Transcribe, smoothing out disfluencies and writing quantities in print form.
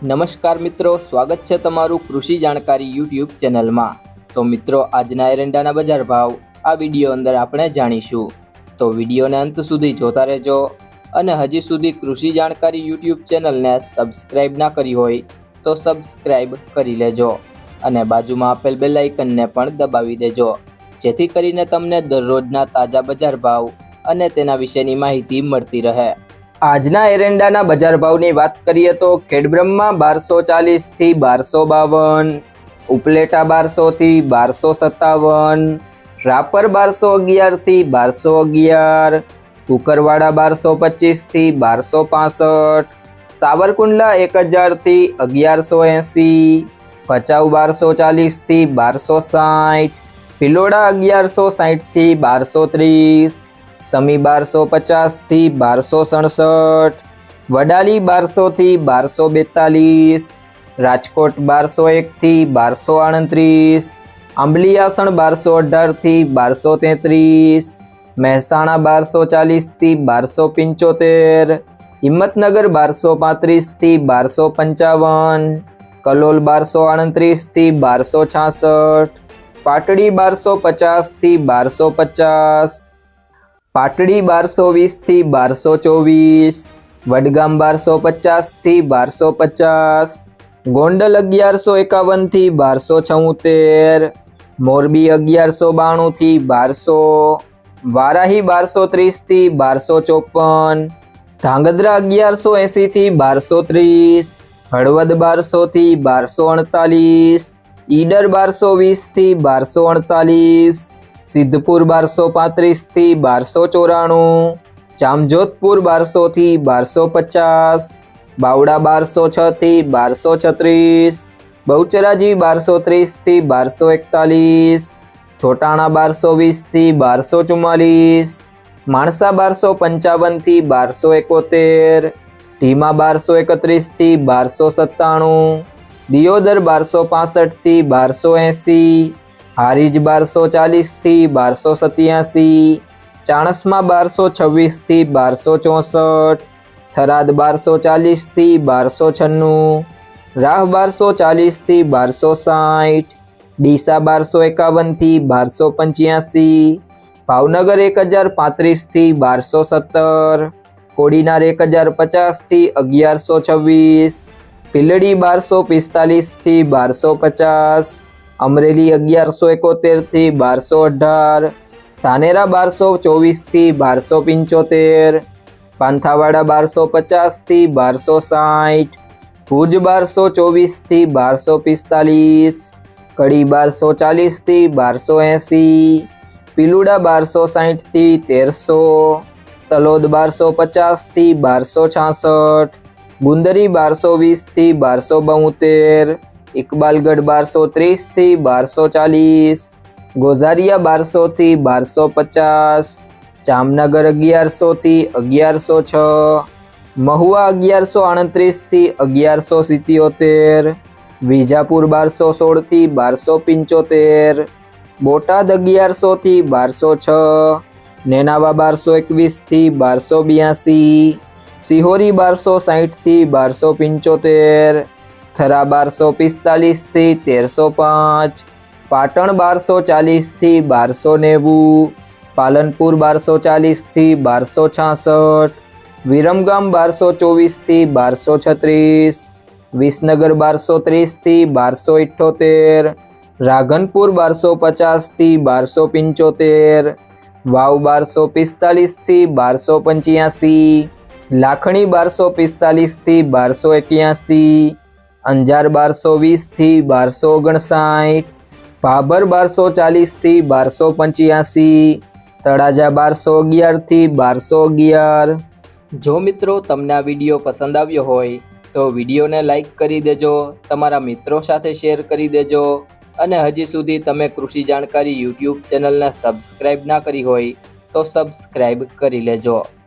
નમસ્કાર મિત્રો, સ્વાગત છે તમારું કૃષિ જાણકારી યુટ્યુબ ચેનલમાં। તો મિત્રો, આજના એરંડાના બજાર ભાવ આ વિડીયો અંદર આપણે જાણીશું, તો વિડીયોને અંત સુધી જોતા રહેજો। અને હજી સુધી કૃષિ જાણકારી યુટ્યુબ ચેનલને સબસ્ક્રાઇબ ના કરી હોય તો સબસ્ક્રાઇબ કરી લેજો અને બાજુમાં આપેલ બેલ આઇકનને પણ દબાવી દેજો, જેથી કરીને તમને દરરોજના તાજા બજાર ભાવ અને તેના વિશેની માહિતી મળતી રહે। આજના એરંડાના બજાર ભાવની વાત કરીએ તો ખેડબ્રહ્મા 1240 થી 1252, ઉપલેટા 1200 થી 1257, રાપર 1211 થી 1211, કુકરવાડા 1225 થી 1265, સાવરકુંડલા 1000 થી 1180, ભચાઉ 1240 થી 1260, ભિલોડા 1160 થી 1230, સમી 1250 થી 1267, વડાલી 1200 થી 1242, રાજકોટ 1201 થી 1238, આંબલીયાસણ 1218 થી 1233, મહેસાણા 1240 થી 1275, હિંમતનગર 1235 થી 1255, કલોલ 1238 થી 1266, પાટડી 1250 થી 1250, પાટડી 1220 થી 1224, વડગામ 1250 થી 1250, ગોંડલ 1151 થી 1276, મોરબી 1192 થી 1200, વારાહી 1230 થી 1254, ધાંગધ્રા 1180 થી 1230, હળવદ 1200 થી 1248, ઈડર 1220 થી 1248, સિદ્ધપુર 1235 થી 1294, જામજોધપુર 1200 થી 1250, બાવડા 1206 થી 1236, બહુચરાજી 1230 થી 1241, છોટાણા 1220 થી 1244, માણસા 1255 થી 1271, ધીમા 1231 થી 1297, દિયોદર 1265 થી 1280, હારીજ 1240 થી 1287, ચાણસ્મા 1226 થી 1264, થરાદ 1240 થી 1296, રાહ 1240 થી 1260, ડીસા 1251 થી 1285, ભાવનગર 1035 થી 1217, કોડીનાર 1050 થી 1126, ભીલડી 1245 થી 1250, અમરેલી 1171 થી 1218, ધાનેરા 1224 થી 1275, પાંથાવાડા 1250 થી 1260, ભુજ 1224 થી 1245, કડી 1240 થી 1280, પીલુડા 1260 થી 1300, તલોદ 1250 થી 1266, ગુંદરી 1220 થી 1272, ઇકબાલગઢ 1230 થી 1240, ગોઝારિયા 1200 થી 1250, જામનગર 1100 થી 1106, મહુવા 1138 થી 1177, વિજાપુર 1216 થી 1275, બોટાદ 1100 થી 1206, નેનાવા 1221 થી 1282, સિહોરી 1260 થી 1275, થરા 1245 થી 1305, પાટણ 1240 થી 1290, પાલનપુર 1240 થી 1266, વિરમગામ 1224 થી 1236, વિસનગર 1230 થી 1278, રાધનપુર 1250 થી 1275, વાવ 1245 થી 1285, લાખણી 1245 થી 1281, અંજાર 1220 થી 1259, ભાભર 1240 થી 1285, તળાજા 1211 થી 1211। જો મિત્રો, તમને આ વિડીયો પસંદ આવ્યો હોય તો વિડીયોને લાઈક કરી દેજો, તમારા મિત્રો સાથે શેર કરી દેજો અને હજી સુધી તમે કૃષિ જાણકારી યુટ્યુબ ચેનલને સબસ્ક્રાઇબ ના કરી હોય તો સબસ્ક્રાઇબ કરી લેજો।